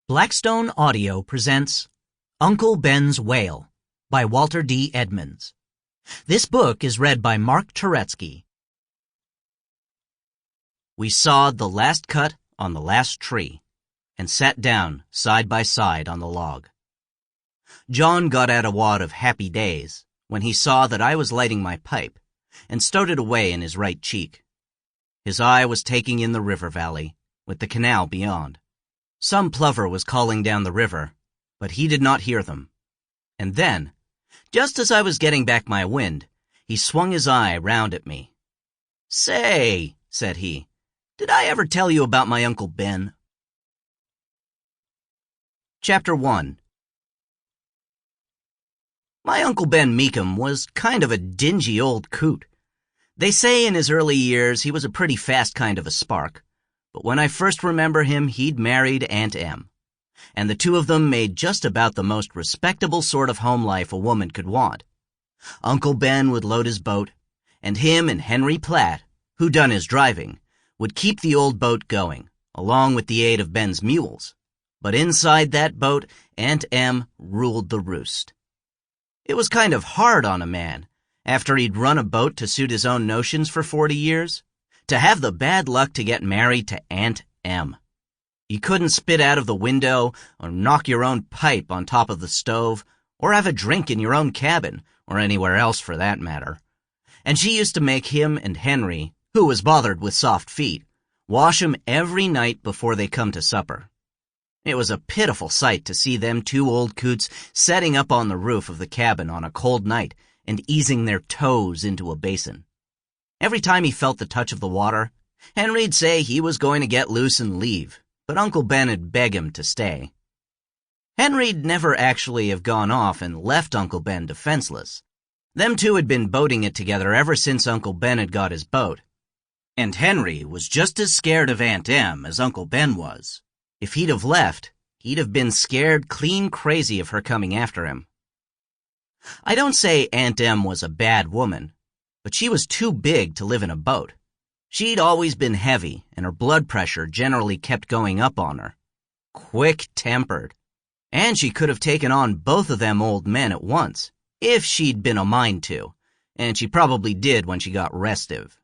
Blackstone Audio presents Uncle Ben's Whale by Walter D. Edmonds. This book is read by Mark Turetsky. We sawed the last cut on the last tree and sat down side by side on the log. John got at a wad of happy days when he saw that I was lighting my pipe and stowed it away in his right cheek. His eye was taking in the river valley, with the canal beyond. Some plover was calling down the river, but he did not hear them. And then, just as I was getting back my wind, he swung his eye round at me. "Say," said he, "did I ever tell you about my Uncle Ben?" Chapter 1. My Uncle Ben Meekum was kind of a dingy old coot. They say in his early years he was a pretty fast kind of a spark, but when I first remember him, he'd married Aunt Em, and the two of them made just about the most respectable sort of home life a woman could want. Uncle Ben would load his boat, and him and Henry Platt, who done his driving, would keep the old boat going, along with the aid of Ben's mules. But inside that boat, Aunt Em ruled the roost. It was kind of hard on a man, after he'd run a boat to suit his own notions for 40 years, to have the bad luck to get married to Aunt Em. You couldn't spit out of the window, or knock your own pipe on top of the stove, or have a drink in your own cabin, or anywhere else for that matter. And she used to make him and Henry, who was bothered with soft feet, wash 'em every night before they come to supper. It was a pitiful sight to see them two old coots setting up on the roof of the cabin on a cold night and easing their toes into a basin. Every time he felt the touch of the water, Henry'd say he was going to get loose and leave, but Uncle Ben'd beg him to stay. Henry'd never actually have gone off and left Uncle Ben defenseless. Them two had been boating it together ever since Uncle Ben had got his boat. And Henry was just as scared of Aunt Em as Uncle Ben was. If he'd have left, he'd have been scared clean crazy of her coming after him. I don't say Aunt Em was a bad woman, but she was too big to live in a boat. She'd always been heavy, and her blood pressure generally kept going up on her. Quick-tempered. And she could have taken on both of them old men at once, if she'd been a mind to, and she probably did when she got restive.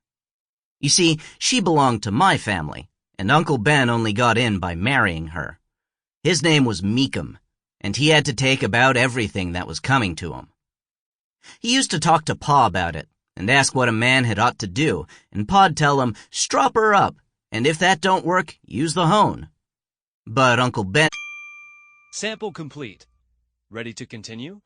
You see, she belonged to my family, and Uncle Ben only got in by marrying her. His name was Meekum, and he had to take about everything that was coming to him. He used to talk to Pa about it, and ask what a man had ought to do, and Pa'd tell him, "Strop her up, and if that don't work, use the hone." But Uncle Ben... Sample complete. Ready to continue?